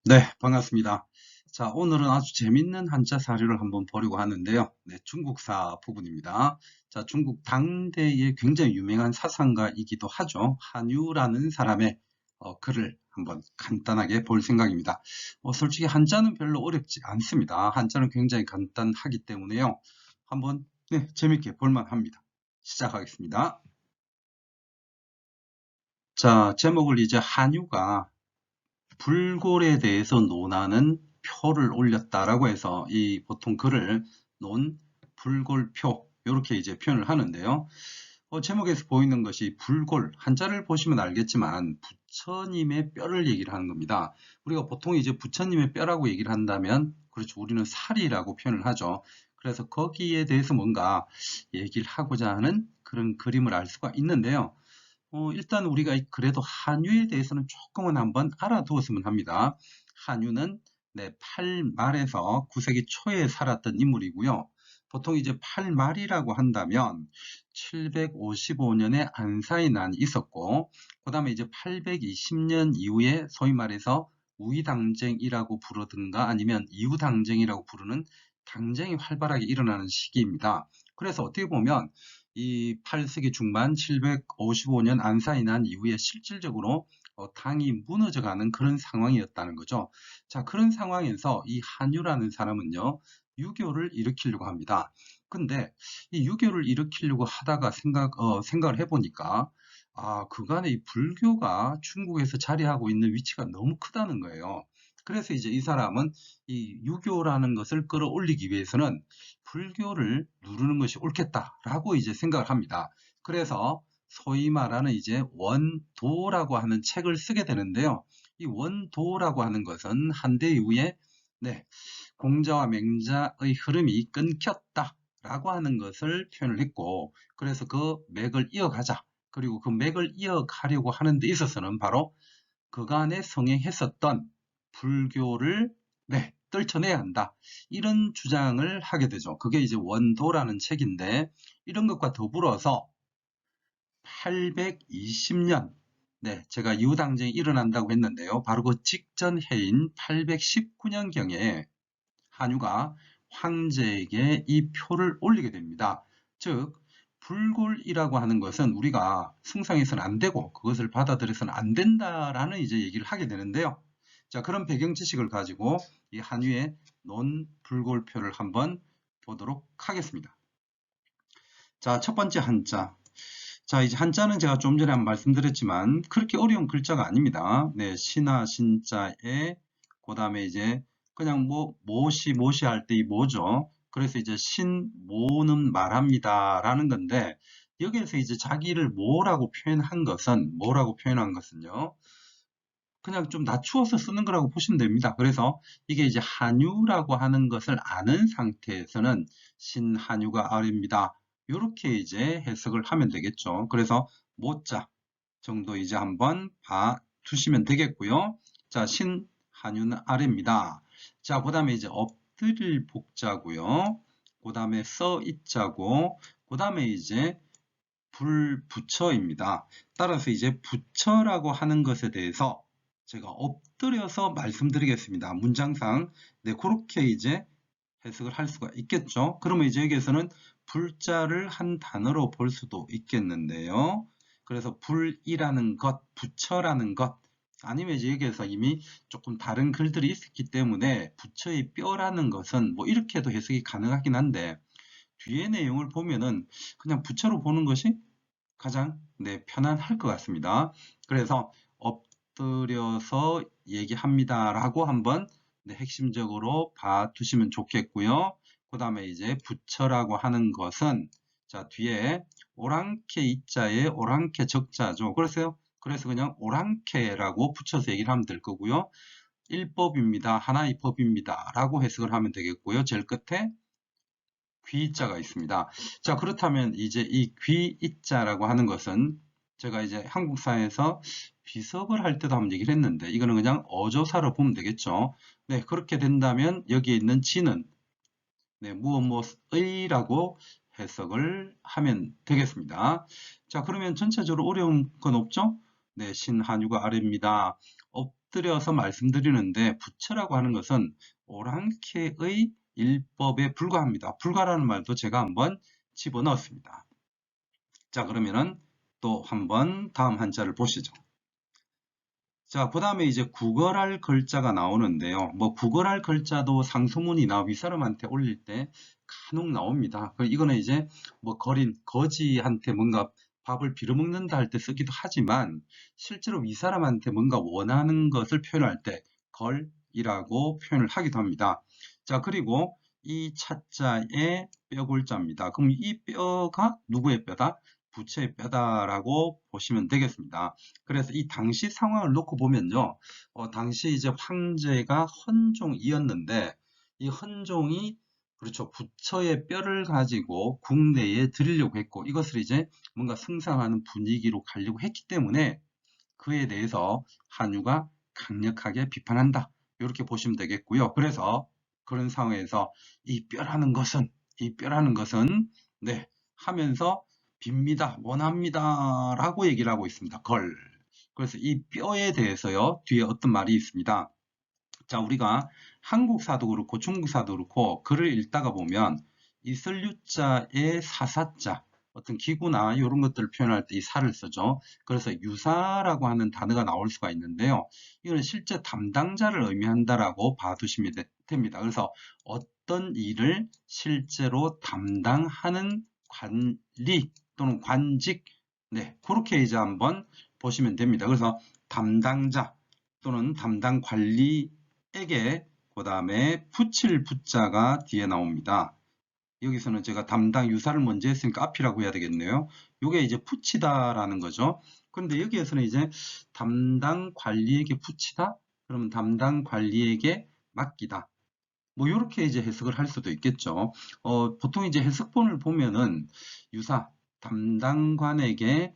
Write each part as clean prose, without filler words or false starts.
네, 반갑습니다. 자, 오늘은 아주 재밌는 한자 사료를 한번 보려고 하는데요. 네, 중국사 부분입니다. 자, 중국 당대의 굉장히 유명한 사상가이기도 하죠. 한유라는 사람의 글을 한번 간단하게 볼 생각입니다. 솔직히 한자는 별로 어렵지 않습니다. 한자는 굉장히 간단하기 때문에요. 한번 네, 재밌게 볼만 합니다. 시작하겠습니다. 자, 제목을 이제 한유가 불골에 대해서 논하는 표를 올렸다라고 해서 이 보통 글을 논 불골표 이렇게 이제 표현을 하는데요. 제목에서 보이는 것이 불골 한자를 보시면 알겠지만 부처님의 뼈를 얘기를 하는 겁니다. 우리가 보통 이제 부처님의 뼈라고 얘기를 한다면 그렇죠. 우리는 살이라고 표현을 하죠. 그래서 거기에 대해서 뭔가 얘기를 하고자 하는 그런 그림을 알 수가 있는데요. 일단 우리가 그래도 한유에 대해서는 조금은 한번 알아두었으면 합니다. 한유는 네, 8말에서 9세기 초에 살았던 인물이고요. 보통 이제 8말이라고 한다면 755년에 안사의 난이 있었고, 그 다음에 이제 820년 이후에 소위 말해서 우이당쟁이라고 부르든가 아니면 이후당쟁이라고 부르는 당쟁이 활발하게 일어나는 시기입니다. 그래서 어떻게 보면 이 8세기 중반 755년 안사이 난 이후에 실질적으로 당이 무너져가는 그런 상황이었다는 거죠. 자, 그런 상황에서 이 한유라는 사람은요, 유교를 일으키려고 합니다. 근데 이 유교를 일으키려고 하다가 생각을 해보니까 그간의 이 불교가 중국에서 자리하고 있는 위치가 너무 크다는 거예요. 그래서 이제 이 사람은 이 유교라는 것을 끌어올리기 위해서는 불교를 누르는 것이 옳겠다라고 이제 생각을 합니다. 그래서 소위 말하는 이제 원도라고 하는 책을 쓰게 되는데요. 이 원도라고 하는 것은 한대 이후에 네, 공자와 맹자의 흐름이 끊겼다라고 하는 것을 표현을 했고, 그래서 그 맥을 이어가자. 그리고 그 맥을 이어가려고 하는 데 있어서는 바로 그간에 성행했었던 불교를 네, 떨쳐내야 한다. 이런 주장을 하게 되죠. 그게 이제 원도라는 책인데 이런 것과 더불어서 820년 네, 제가 이후당쟁이 일어난다고 했는데요. 바로 그 직전 해인 819년경에 한유가 황제에게 이 표를 올리게 됩니다. 즉 불골이라고 하는 것은 우리가 숭상해서는 안 되고 그것을 받아들여서는 안 된다라는 이제 얘기를 하게 되는데요. 자, 그런 배경 지식을 가지고 이 한유의 논불골표를 한번 보도록 하겠습니다. 자, 첫 번째 한자. 자, 이제 한자는 제가 좀 전에 한번 말씀드렸지만 그렇게 어려운 글자가 아닙니다. 네, 시나 신자에 그다음에 이제 그냥 뭐 모시 할 때 이 뭐죠? 그래서 이제 신모는 말합니다라는 건데 여기에서 이제 자기를 뭐라고 표현한 것은요. 그냥 좀 낮추어서 쓰는 거라고 보시면 됩니다. 그래서 이게 이제 한유라고 하는 것을 아는 상태에서는 신한유가 아래입니다. 이렇게 이제 해석을 하면 되겠죠. 그래서 모자 정도 이제 한번 봐 두시면 되겠고요. 자, 신한유는 아래입니다. 자, 그 다음에 이제 엎드릴 복자고요. 그 다음에 써있자고, 그 다음에 이제 불부처입니다. 따라서 이제 부처라고 하는 것에 대해서 제가 엎드려서 말씀드리겠습니다. 문장상 네, 그렇게 이제 해석을 할 수가 있겠죠. 그러면 이제 여기에서는 불자를 한 단어로 볼 수도 있겠는데요. 그래서 불이라는 것, 부처라는 것, 아니면 이제 여기에서 이미 조금 다른 글들이 있기 때문에 부처의 뼈라는 것은 뭐 이렇게도 해석이 가능하긴 한데 뒤에 내용을 보면은 그냥 부처로 보는 것이 가장 네, 편안할 것 같습니다. 그래서 엎드려서 얘기합니다라고 한번 네, 핵심적으로 봐두시면 좋겠고요. 그 다음에 이제 부처라고 하는 것은 자 뒤에 오랑캐 이자에 오랑캐 적자죠. 그래서 그냥 오랑캐라고 붙여서 얘기를 하면 될 거고요. 일법입니다. 하나의 법입니다. 라고 해석을 하면 되겠고요. 제일 끝에 귀자가 있습니다. 자, 그렇다면 이제 이 귀자라고 하는 것은 제가 이제 한국사에서 비석을 할 때도 한번 얘기를 했는데 이거는 그냥 어조사로 보면 되겠죠. 네, 그렇게 된다면 여기에 있는 지는 네, 무엇무엇의라고 해석을 하면 되겠습니다. 자, 그러면 전체적으로 어려운 건 없죠? 네, 신한유가 아래입니다. 엎드려서 말씀드리는데 부처라고 하는 것은 오랑캐의 일법에 불과합니다. 불과라는 말도 제가 한번 집어넣었습니다. 자, 그러면은 또 한번 다음 한자를 보시죠. 자, 그 다음에 이제 구걸할 글자가 나오는데요. 뭐 구걸할 글자도 상소문이나 윗사람한테 올릴 때 간혹 나옵니다. 이거는 이제 뭐 거지한테 뭔가 밥을 빌어먹는다 할 때 쓰기도 하지만 실제로 윗사람한테 뭔가 원하는 것을 표현할 때 걸이라고 표현을 하기도 합니다. 자, 그리고 이 차자에 뼈골자입니다. 그럼 이 뼈가 누구의 뼈다? 부처의 뼈다라고 보시면 되겠습니다. 그래서 이 당시 상황을 놓고 보면요. 당시 이제 황제가 헌종이었는데 이 헌종이 그렇죠. 부처의 뼈를 가지고 국내에 드리려고 했고 이것을 이제 뭔가 승상하는 분위기로 가려고 했기 때문에 그에 대해서 한유가 강력하게 비판한다. 이렇게 보시면 되겠고요. 그래서 그런 상황에서 이 뼈라는 것은 네 하면서 빕니다, 원합니다 라고 얘기를 하고 있습니다. 그래서 이 뼈에 대해서요 뒤에 어떤 말이 있습니다. 자, 우리가 한국사도 그렇고 중국사도 그렇고 글을 읽다가 보면 이 설유자의 사사자 어떤 기구나 이런 것들을 표현할 때 이 사를 쓰죠. 그래서 유사라고 하는 단어가 나올 수가 있는데요. 이거는 실제 담당자를 의미한다라고 봐두시면 됩니다. 그래서 어떤 일을 실제로 담당하는 관리 또는 관직, 네, 그렇게 이제 한번 보시면 됩니다. 그래서 담당자 또는 담당 관리에게 그 다음에 붙일 붙자가 뒤에 나옵니다. 여기서는 제가 담당 유사를 먼저 했으니까 앞이라고 해야 되겠네요. 이게 이제 붙이다라는 거죠. 그런데 여기에서는 이제 담당 관리에게 붙이다? 그러면 담당 관리에게 맡기다. 뭐 이렇게 이제 해석을 할 수도 있겠죠. 보통 이제 해석본을 보면은 유사, 담당관에게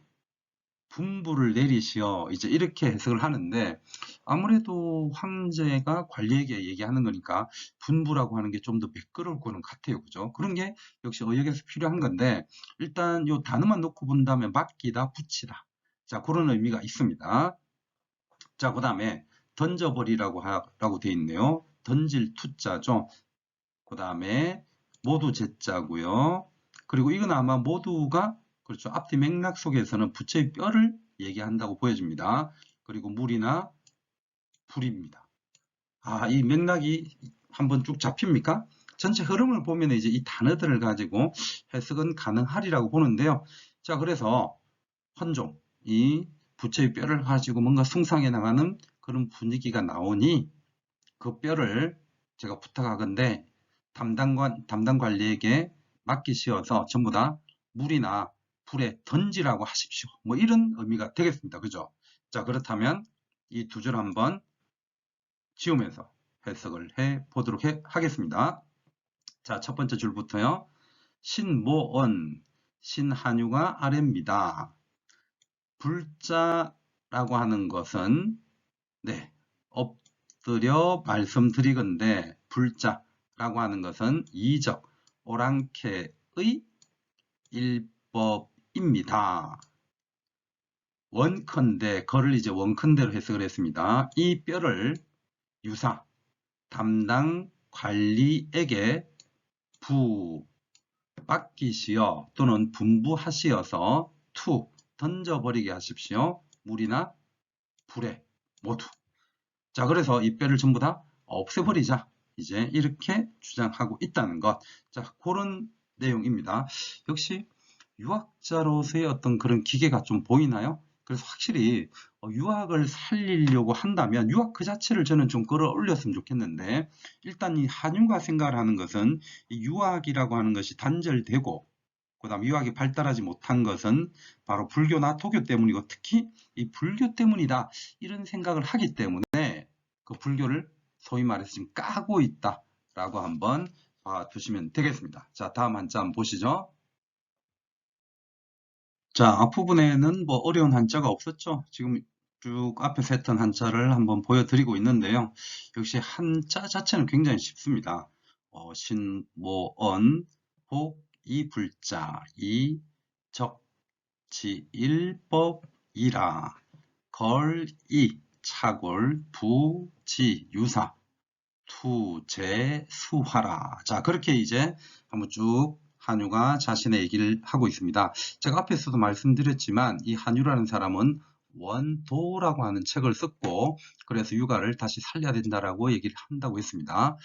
분부를 내리시어 이제 이렇게 해석을 하는데 아무래도 황제가 관리에게 얘기하는 거니까 분부라고 하는 게 좀 더 매끄러울 거는 같아요. 그죠? 그런 게 역시 의역에서 필요한 건데 일단 요 단어만 놓고 본다면 맡기다, 붙이다. 자, 그런 의미가 있습니다. 자, 그 다음에 던져버리라고 되어 있네요. 던질 투자죠. 그 다음에 모두 제자고요. 그리고 이건 아마 모두가 그렇죠. 앞뒤 맥락 속에서는 부처의 뼈를 얘기한다고 보여집니다. 그리고 물이나 불입니다. 이 맥락이 한번 쭉 잡힙니까? 전체 흐름을 보면 이제 이 단어들을 가지고 해석은 가능하리라고 보는데요. 자, 그래서 헌종, 이 부처의 뼈를 가지고 뭔가 숭상해 나가는 그런 분위기가 나오니 그 뼈를 제가 부탁하건대 담당 관리에게 맡기시어서 전부 다 물이나 불에 던지라고 하십시오. 뭐 이런 의미가 되겠습니다. 그죠? 자, 그렇다면 이 두 줄 한번 지우면서 해석을 해 보도록 하겠습니다. 자, 첫 번째 줄부터요. 신모언, 신한유가 아래입니다. 불자라고 하는 것은 네, 엎드려 말씀드리건대 불자라고 하는 것은 이적, 오랑캐의 일법입니다. 원컨대, 거를 이제 원컨대로 해석을 했습니다. 이 뼈를 유사, 담당 관리에게 맡기시어 또는 분부하시어서 던져버리게 하십시오. 물이나 불에 모두. 자, 그래서 이 뼈를 전부 다 없애버리자. 이제 이렇게 주장하고 있다는 것. 자, 그런 내용입니다. 역시 유학자로서의 어떤 그런 기계가 좀 보이나요? 그래서 확실히 유학을 살리려고 한다면 유학 그 자체를 저는 좀 끌어올렸으면 좋겠는데 일단 이 한유가 생각을 하는 것은 이 유학이라고 하는 것이 단절되고 그 다음 유학이 발달하지 못한 것은 바로 불교나 도교 때문이고 특히 이 불교 때문이다 이런 생각을 하기 때문에 그 불교를 소위 말해서 지금 까고 있다라고 한번 봐두시면 되겠습니다. 자, 다음 한자 한번 보시죠. 자, 앞부분에는 뭐 어려운 한자가 없었죠. 지금 쭉 앞에서 했던 한자를 한번 보여드리고 있는데요. 역시 한자 자체는 굉장히 쉽습니다. 신, 모, 언, 복, 이, 불자, 이, 적, 지, 일법, 이라, 걸, 이, 차골, 부, 지, 유사, 투, 제, 수하라. 자, 그렇게 이제 한번 쭉 한유가 자신의 얘기를 하고 있습니다. 제가 앞에서도 말씀드렸지만 이 한유라는 사람은 원도라고 하는 책을 썼고, 그래서 육아를 다시 살려야 된다라고 얘기를 한다고 했습니다.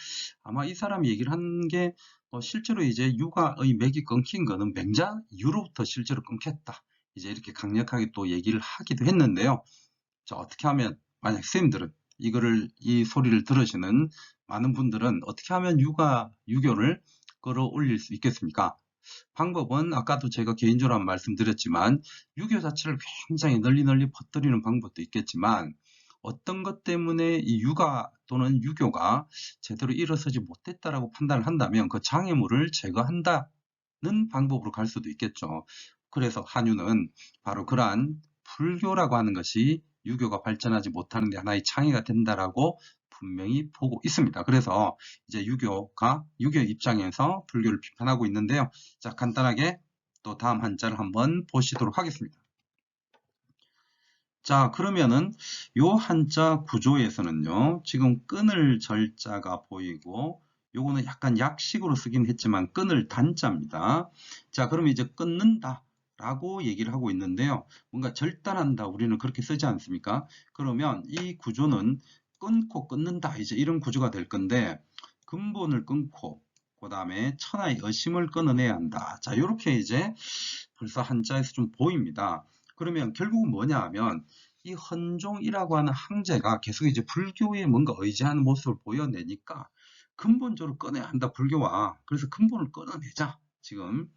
아마 이 사람이 얘기를 한 게 실제로 이제 육아의 맥이 끊긴 거는 맹자 이후로부터 실제로 끊겼다, 이제 이렇게 강력하게 또 얘기를 하기도 했는데요. 자, 어떻게 하면, 만약 선생님들은 이 소리를 들으시는 많은 분들은 어떻게 하면 유교를 끌어올릴 수 있겠습니까? 방법은 아까도 제가 개인적으로 한 말씀드렸지만 유교 자체를 굉장히 널리 퍼뜨리는 방법도 있겠지만, 어떤 것 때문에 이 육아 또는 유교가 제대로 일어서지 못했다라고 판단을 한다면 그 장애물을 제거한다는 방법으로 갈 수도 있겠죠. 그래서 한유는 바로 그러한 불교라고 하는 것이 유교가 발전하지 못하는 데 하나의 창의가 된다라고 분명히 보고 있습니다. 그래서 이제 유교 입장에서 불교를 비판하고 있는데요. 자, 간단하게 또 다음 한자를 한번 보시도록 하겠습니다. 자, 그러면은 요 한자 구조에서는요, 지금 끊을 절자가 보이고, 요거는 약간 약식으로 쓰긴 했지만 끊을 단자입니다. 자, 그러면 이제 끊는다 라고 얘기를 하고 있는데요. 뭔가 절단한다, 우리는 그렇게 쓰지 않습니까? 그러면 이 구조는 끊고 끊는다, 이제 이런 구조가 될 건데, 근본을 끊고 그 다음에 천하의 어심을 끊어내야 한다. 자, 이렇게 이제 벌써 한자에서 좀 보입니다. 그러면 결국은 뭐냐 하면 이 헌종이라고 하는 항제가 계속 이제 불교에 뭔가 의지하는 모습을 보여내니까 근본적으로 꺼내야 한다, 불교와. 그래서 근본을 끊어내자. 지금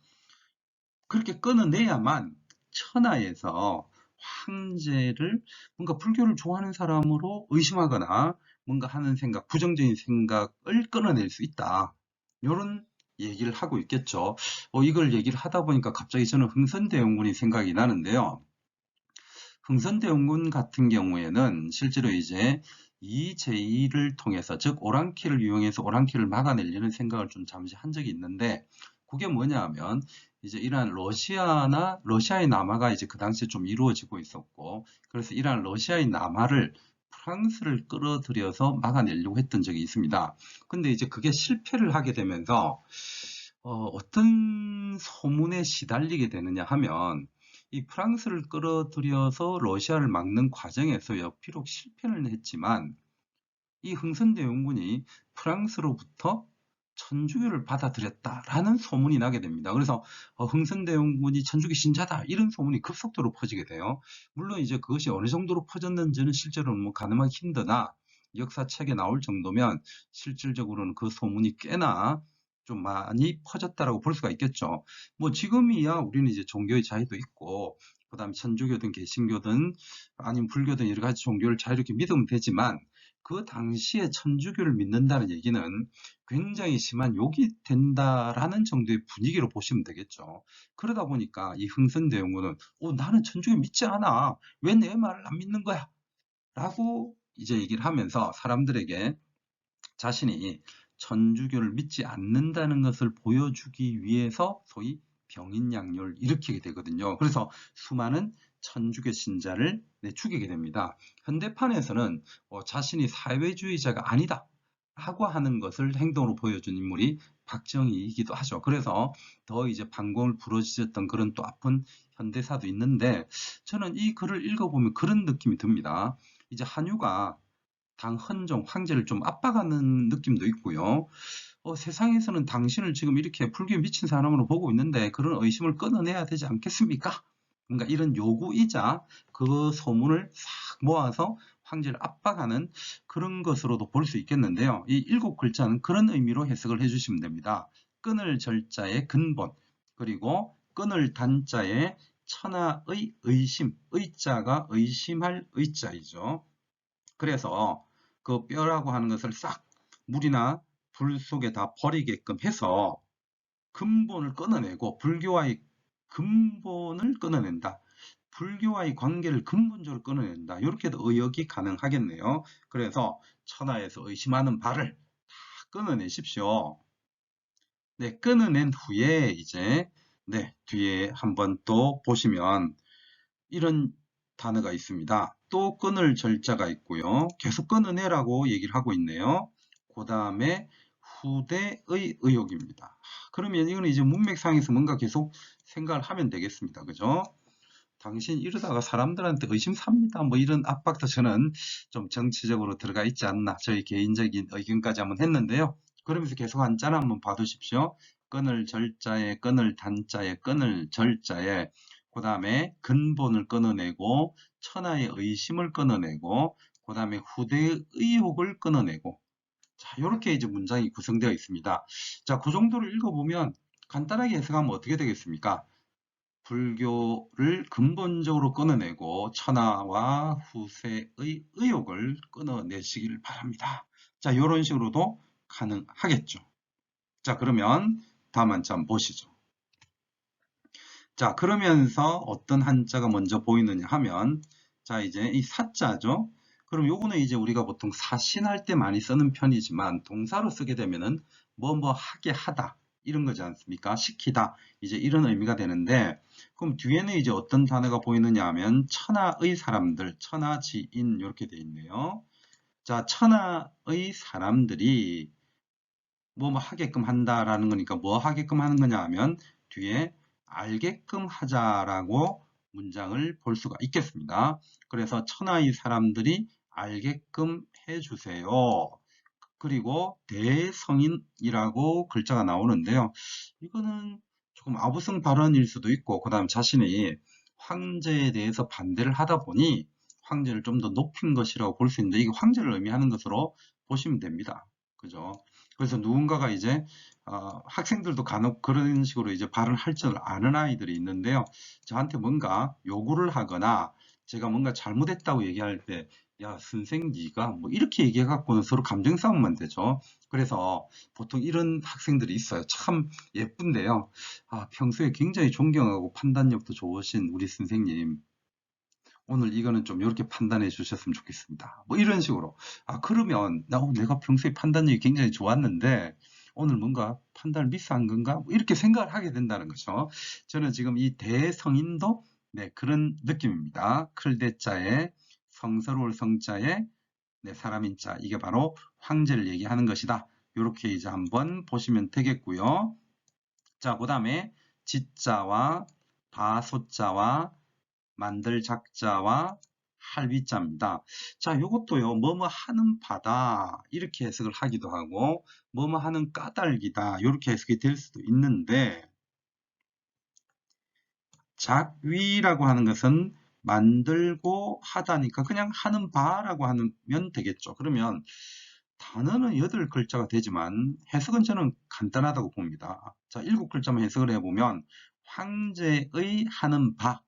그렇게 끊어내야만 천하에서 황제를 뭔가 불교를 좋아하는 사람으로 의심하거나 뭔가 하는 생각, 부정적인 생각을 끊어낼 수 있다, 이런 얘기를 하고 있겠죠. 이걸 얘기를 하다 보니까 갑자기 저는 흥선대원군이 생각이 나는데요. 흥선대원군 같은 경우에는 실제로 이제 이제의를 통해서, 즉 오랑캐를 이용해서 오랑캐를 막아내려는 생각을 좀 잠시 한 적이 있는데, 그게 뭐냐 하면 이제 이러한 러시아의 남하가 이제 그 당시에 좀 이루어지고 있었고, 그래서 이러한 러시아의 남하를 프랑스를 끌어들여서 막아내려고 했던 적이 있습니다. 근데 이제 그게 실패를 하게 되면서 어떤 소문에 시달리게 되느냐 하면, 이 프랑스를 끌어들여서 러시아를 막는 과정에서요, 비록 실패는 했지만 이 흥선대원군이 프랑스로부터 천주교를 받아들였다라는 소문이 나게 됩니다. 그래서 흥선대원군이 천주교 신자다, 이런 소문이 급속도로 퍼지게 돼요. 물론 이제 그것이 어느 정도로 퍼졌는지는 실제로는 뭐 가늠하기 힘드나, 역사책에 나올 정도면 실질적으로는 그 소문이 꽤나 좀 많이 퍼졌다라고 볼 수가 있겠죠. 뭐 지금이야 우리는 이제 종교의 자유도 있고, 그 다음에 천주교든 개신교든 아니면 불교든 여러 가지 종교를 자유롭게 믿으면 되지만, 그 당시에 천주교를 믿는다는 얘기는 굉장히 심한 욕이 된다라는 정도의 분위기로 보시면 되겠죠. 그러다 보니까 이 흥선대원군은 나는 천주교 믿지 않아, 왜 내 말을 안 믿는 거야? 라고 이제 얘기를 하면서 사람들에게 자신이 천주교를 믿지 않는다는 것을 보여주기 위해서 소위 병인양요를 일으키게 되거든요. 그래서 수많은 천주교 신자를 죽이게 됩니다. 현대판에서는 자신이 사회주의자가 아니다 라고 하는 것을 행동으로 보여준 인물이 박정희이기도 하죠. 그래서 더 이제 반공을 부러지셨던 그런 또 아픈 현대사도 있는데, 저는 이 글을 읽어보면 그런 느낌이 듭니다. 이제 한유가 당 헌종, 황제를 좀 압박하는 느낌도 있고요. 세상에서는 당신을 지금 이렇게 불교에 미친 사람으로 보고 있는데 그런 의심을 끊어내야 되지 않겠습니까? 뭔가 이런 요구이자 그 소문을 싹 모아서 황제를 압박하는 그런 것으로도 볼 수 있겠는데요. 이 7글자는 그런 의미로 해석을 해주시면 됩니다. 끊을 절자의 근본, 그리고 끊을 단자의 천하의 의심, 의자가 의심할 의자이죠. 그래서 그 뼈라고 하는 것을 싹 물이나 불 속에 다 버리게끔 해서 근본을 끊어내고, 불교와의 근본을 끊어낸다, 불교와의 관계를 근본적으로 끊어낸다, 이렇게도 의역이 가능하겠네요. 그래서 천하에서 의심하는 바를 다 끊어내십시오. 네, 끊어낸 후에 이제 뒤에 한번 또 보시면 이런 단어가 있습니다. 또 끊을 절자가 있고요. 계속 끊어내라고 얘기를 하고 있네요. 그 다음에 후대의 의욕입니다. 그러면 이거는 이제 문맥상에서 뭔가 계속 생각을 하면 되겠습니다. 그죠? 당신 이러다가 사람들한테 의심삽니다. 뭐 이런 압박도 저는 좀 정치적으로 들어가 있지 않나. 저희 개인적인 의견까지 한번 했는데요. 그러면서 계속 한자를 한번 봐두십시오. 끊을 절자에, 끊을 단자에, 끊을 절자에, 그 다음에 근본을 끊어내고, 천하의 의심을 끊어내고, 그 다음에 후대의 의혹을 끊어내고, 자, 이렇게 이제 문장이 구성되어 있습니다. 자, 그 정도를 읽어보면 간단하게 해석하면 어떻게 되겠습니까? 불교를 근본적으로 끊어내고 천하와 후세의 의욕을 끊어내시길 바랍니다. 자, 이런 식으로도 가능하겠죠. 자, 그러면 다음 한자 한번 보시죠. 자, 그러면서 어떤 한자가 먼저 보이느냐 하면, 자, 이제 이 사자죠. 그럼 요거는 이제 우리가 보통 사신할 때 많이 쓰는 편이지만 동사로 쓰게 되면은 뭐 하게 하다 이런 거지 않습니까? 시키다 이제 이런 의미가 되는데, 그럼 뒤에는 이제 어떤 단어가 보이느냐 하면 천하의 사람들, 천하지인 이렇게 돼 있네요. 자, 천하의 사람들이 뭐 하게끔 한다라는 거니까 뭐 하게끔 하는 거냐 하면 뒤에 알게끔 하자라고 문장을 볼 수가 있겠습니다. 그래서 천하의 사람들이 알게끔 해주세요. 그리고 대성인이라고 글자가 나오는데요. 이거는 조금 아부성 발언일 수도 있고, 그 다음 자신이 황제에 대해서 반대를 하다 보니 황제를 좀 더 높인 것이라고 볼 수 있는데, 이게 황제를 의미하는 것으로 보시면 됩니다. 그죠? 그래서 누군가가 이제 학생들도 간혹 그런 식으로 이제 발언할 줄 아는 아이들이 있는데요. 저한테 뭔가 요구를 하거나 제가 뭔가 잘못했다고 얘기할 때, 야, 선생 네가 뭐 이렇게 얘기해갖고는 서로 감정 싸움만 되죠. 그래서 보통 이런 학생들이 있어요. 참 예쁜데요. 아, 평소에 굉장히 존경하고 판단력도 좋으신 우리 선생님. 오늘 이거는 좀 이렇게 판단해 주셨으면 좋겠습니다. 뭐 이런 식으로. 아, 그러면 내가 평소에 판단력이 굉장히 좋았는데 오늘 뭔가 판단을 미스한 건가? 뭐 이렇게 생각을 하게 된다는 거죠. 저는 지금 이 대성인도 네, 그런 느낌입니다. 클대자에 성스러울 성자에 네, 사람인자. 이게 바로 황제를 얘기하는 것이다. 이렇게 이제 한번 보시면 되겠고요. 자, 그 다음에 지자와 바소자와 만들 작자와 할위자입니다. 자, 요것도요, 뭐뭐 하는 바다 이렇게 해석을 하기도 하고 뭐뭐 하는 까닭이다 이렇게 해석이 될 수도 있는데, 작위라고 하는 것은 만들고 하다니까 그냥 하는 바라고 하면 되겠죠. 그러면 단어는 8글자가 되지만 해석은 저는 간단하다고 봅니다. 자, 7글자만 해석을 해보면 황제의 하는 바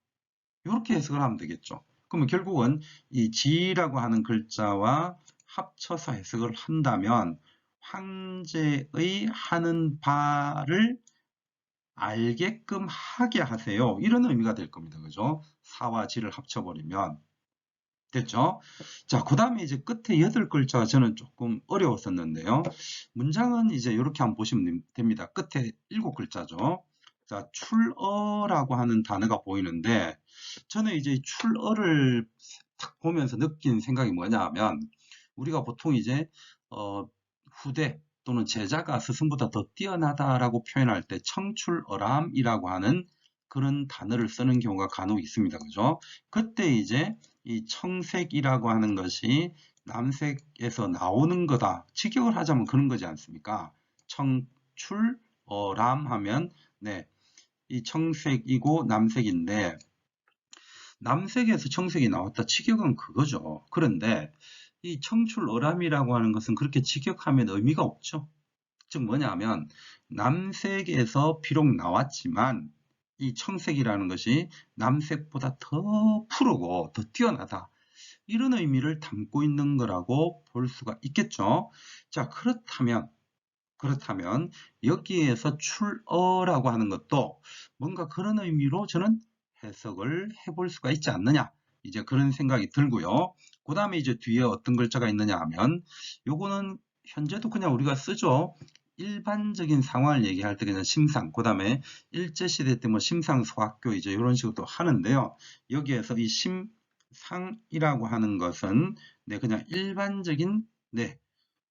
이렇게 해석을 하면 되겠죠. 그러면 결국은 이 지라고 하는 글자와 합쳐서 해석을 한다면 황제의 하는 바를 알게끔 하게 하세요. 이런 의미가 될 겁니다. 그죠? 사와 지를 합쳐버리면. 됐죠? 자, 그 다음에 이제 끝에 8글자가 저는 조금 어려웠었는데요. 문장은 이제 이렇게 한번 보시면 됩니다. 끝에 7글자죠. 자, 출어라고 하는 단어가 보이는데, 저는 이제 출어를 딱 보면서 느낀 생각이 뭐냐 하면, 우리가 보통 이제, 후대 또는 제자가 스승보다 더 뛰어나다라고 표현할 때 청출어람이라고 하는 그런 단어를 쓰는 경우가 간혹 있습니다. 그죠? 그때 이제 이 청색이라고 하는 것이 남색에서 나오는 거다. 직역을 하자면 그런 거지 않습니까? 청출어람 하면 네, 이 청색이고 남색인데 남색에서 청색이 나왔다. 직역은 그거죠. 그런데 이 청출어람이라고 하는 것은 그렇게 직역하면 의미가 없죠. 즉 뭐냐면 남색에서 비록 나왔지만 이 청색이라는 것이 남색보다 더 푸르고 더 뛰어나다. 이런 의미를 담고 있는 거라고 볼 수가 있겠죠. 자, 그렇다면 여기에서 출어라고 하는 것도 뭔가 그런 의미로 저는 해석을 해볼 수가 있지 않느냐. 이제 그런 생각이 들고요. 그 다음에 이제 뒤에 어떤 글자가 있느냐 하면 요거는 현재도 그냥 우리가 쓰죠. 일반적인 상황을 얘기할 때 그냥 심상, 그 다음에 일제시대 때 뭐 심상소학교 이제 이런 식으로 하는데요. 여기에서 이 상이라고 하는 것은 그냥 일반적인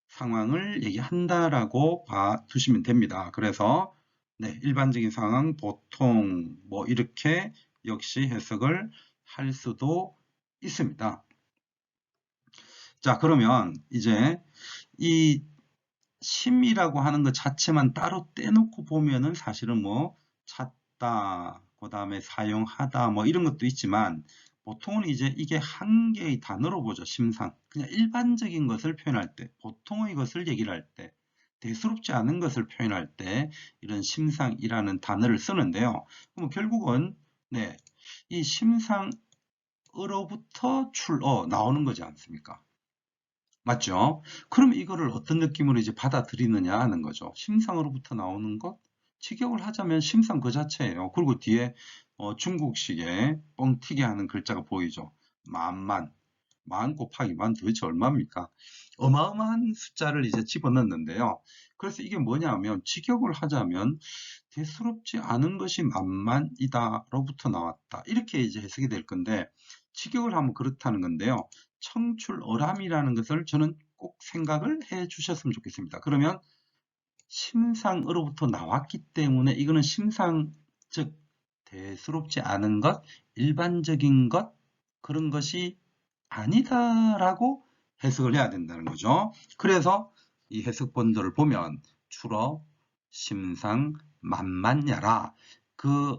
상황을 얘기한다라고 봐두시면 됩니다. 그래서 일반적인 상황, 보통 뭐 이렇게 역시 해석을 할 수도 있습니다. 자, 그러면 이제 이 심이라고 하는 것 자체만 따로 떼놓고 보면은 사실은 뭐 찾다, 그 다음에 사용하다 뭐 이런 것도 있지만 보통은 이제 이게 한 개의 단어로 보죠. 심상. 그냥 일반적인 것을 표현할 때, 보통의 것을 얘기를 할 때, 대수롭지 않은 것을 표현할 때 이런 심상이라는 단어를 쓰는데요. 그럼 결국은 이 심상으로부터 나오는 거지 않습니까? 맞죠? 그럼 이거를 어떤 느낌으로 이제 받아들이느냐 하는 거죠. 심상으로부터 나오는 것? 직역을 하자면 심상 그 자체예요. 그리고 뒤에 중국식의 뻥튀기 하는 글자가 보이죠. 만만. 만 곱하기 만 도대체 얼마입니까? 어마어마한 숫자를 이제 집어넣는데요. 그래서 이게 뭐냐면 직역을 하자면 대수롭지 않은 것이 만만이다로부터 나왔다. 이렇게 이제 해석이 될 건데 직역을 하면 그렇다는 건데요. 청출어람이라는 것을 저는 꼭 생각을 해 주셨으면 좋겠습니다. 그러면 심상으로부터 나왔기 때문에 이거는 심상, 즉 대수롭지 않은 것, 일반적인 것, 그런 것이 아니다라고 해석을 해야 된다는 거죠. 그래서 이 해석본들을 보면 주로 심상, 만만야라, 그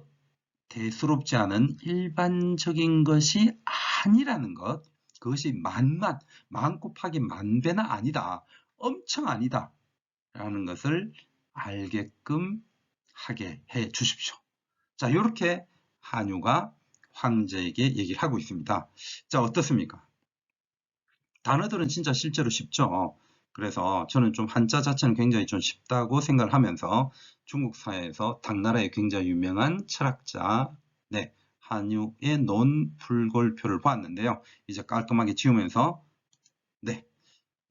대수롭지 않은 일반적인 것이 아니라는 것, 그것이 만 곱하기 만 배나 아니다, 엄청 아니다 라는 것을 알게끔 하게 해 주십시오. 자, 이렇게 한유가 황제에게 얘기를 하고 있습니다. 자, 어떻습니까? 단어들은 진짜 실제로 쉽죠. 그래서 저는 좀 한자 자체는 굉장히 좀 쉽다고 생각을 하면서 중국 사회에서 당나라의 굉장히 유명한 철학자 한유의 논불골표를 보았는데요. 이제 깔끔하게 지우면서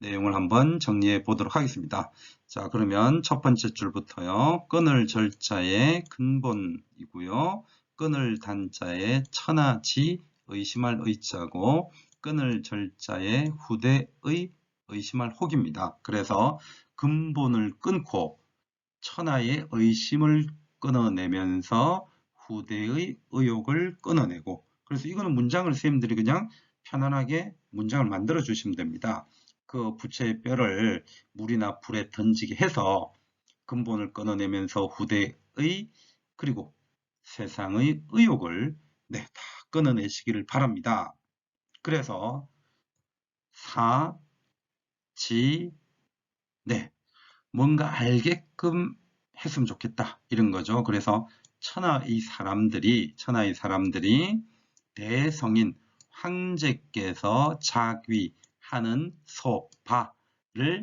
내용을 한번 정리해 보도록 하겠습니다. 자, 그러면 첫 번째 줄부터요. 끊을 절자의 근본이고요. 끊을 단자의 천하지 의심할 의자고 끊을 절자의 후대의 의심할 혹입니다. 그래서 근본을 끊고 천하의 의심을 끊어내면서 후대의 의욕을 끊어내고, 그래서 이거는 문장을 선생님들이 그냥 편안하게 문장을 만들어 주시면 됩니다. 그 부채의 뼈를 물이나 불에 던지게 해서 근본을 끊어내면서 후대의 그리고 세상의 의욕을 다 끊어내시기를 바랍니다. 그래서 사, 지, 뭔가 알게끔 했으면 좋겠다 이런 거죠. 그래서 천하의 사람들이 대성인 황제께서 자귀하는 소파를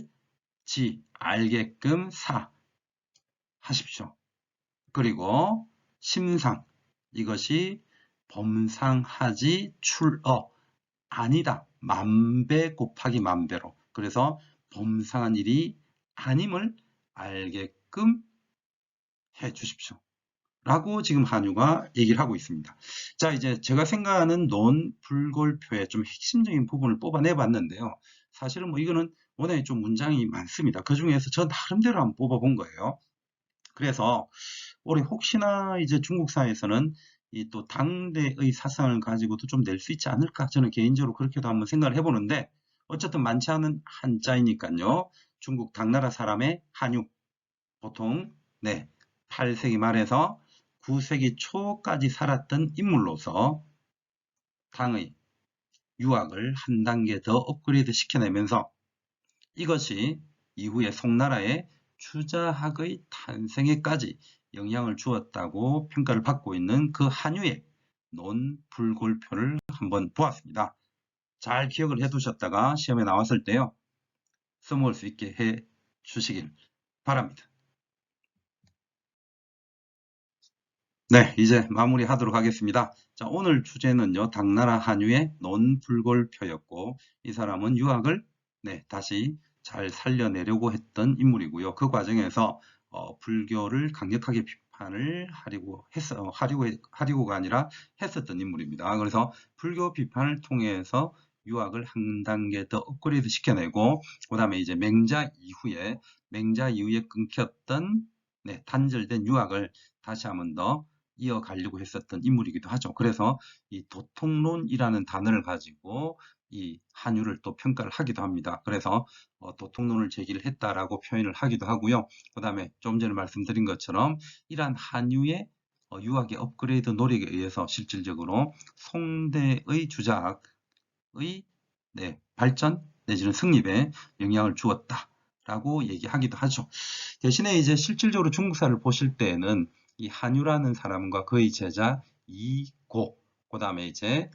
알게끔 하십시오. 그리고 심상, 이것이 범상하지 아니다. 만배 곱하기 만배로. 그래서 범상한 일이 아님을 알게끔 해 주십시오. 라고 지금 한유가 얘기를 하고 있습니다. 자, 이제 제가 생각하는 논불골표의 좀 핵심적인 부분을 뽑아내 봤는데요. 사실은 뭐 이거는 워낙에 좀 문장이 많습니다. 그 중에서 저 나름대로 한번 뽑아본 거예요. 그래서 우리 혹시나 이제 중국 사회에서는 이 또 당대의 사상을 가지고도 좀 낼 수 있지 않을까, 저는 개인적으로 그렇게도 한번 생각을 해보는데, 어쨌든 많지 않은 한자이니까요. 중국 당나라 사람의 한유, 보통 8세기 말에서 9세기 초까지 살았던 인물로서 당의 유학을 한 단계 더 업그레이드 시켜내면서 이것이 이후에 송나라의 주자학의 탄생에까지 영향을 주었다고 평가를 받고 있는 그 한유의 논불골표를 한번 보았습니다. 잘 기억을 해 두셨다가 시험에 나왔을 때요, 써먹을 수 있게 해 주시길 바랍니다. 네, 이제 마무리하도록 하겠습니다. 자, 오늘 주제는요, 당나라 한유의 논불골표였고, 이 사람은 유학을 다시 잘 살려내려고 했던 인물이고요. 그 과정에서 불교를 강력하게 비판을 하려고가 아니라 했었던 인물입니다. 그래서 불교 비판을 통해서 유학을 한 단계 더 업그레이드 시켜내고, 그 다음에 이제 맹자 이후에 끊겼던 단절된 유학을 다시 한번 더 이어가려고 했었던 인물이기도 하죠. 그래서 이 도통론이라는 단어를 가지고 이 한유를 또 평가를 하기도 합니다. 그래서 도통론을 제기를 했다라고 표현을 하기도 하고요. 그 다음에 좀 전에 말씀드린 것처럼 이러한 한유의 유학의 업그레이드 노력에 의해서 실질적으로 송대의 주작의 발전 내지는 승립에 영향을 주었다라고 얘기하기도 하죠. 대신에 이제 실질적으로 중국사를 보실 때에는 이 한유라는 사람과 그의 제자 이고, 그 다음에 이제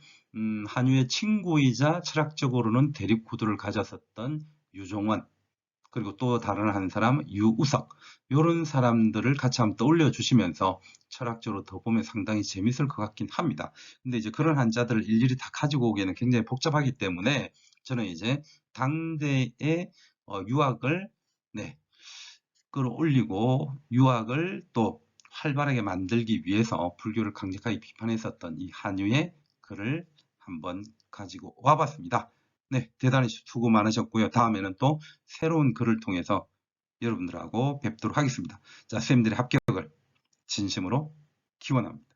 한유의 친구이자 철학적으로는 대립 구도를 가졌었던 유종원, 그리고 또 다른 한 사람 유우석, 이런 사람들을 같이 한번 떠올려 주시면서 철학적으로 더 보면 상당히 재밌을 것 같긴 합니다. 근데 이제 그런 한자들을 일일이 다 가지고 오기에는 굉장히 복잡하기 때문에 저는 이제 당대의 유학을 끌어올리고 유학을 또 활발하게 만들기 위해서 불교를 강력하게 비판했었던 이 한유의 글을 한번 가지고 와봤습니다. 대단히 수고 많으셨고요. 다음에는 또 새로운 글을 통해서 여러분들하고 뵙도록 하겠습니다. 자, 선생님들의 합격을 진심으로 기원합니다.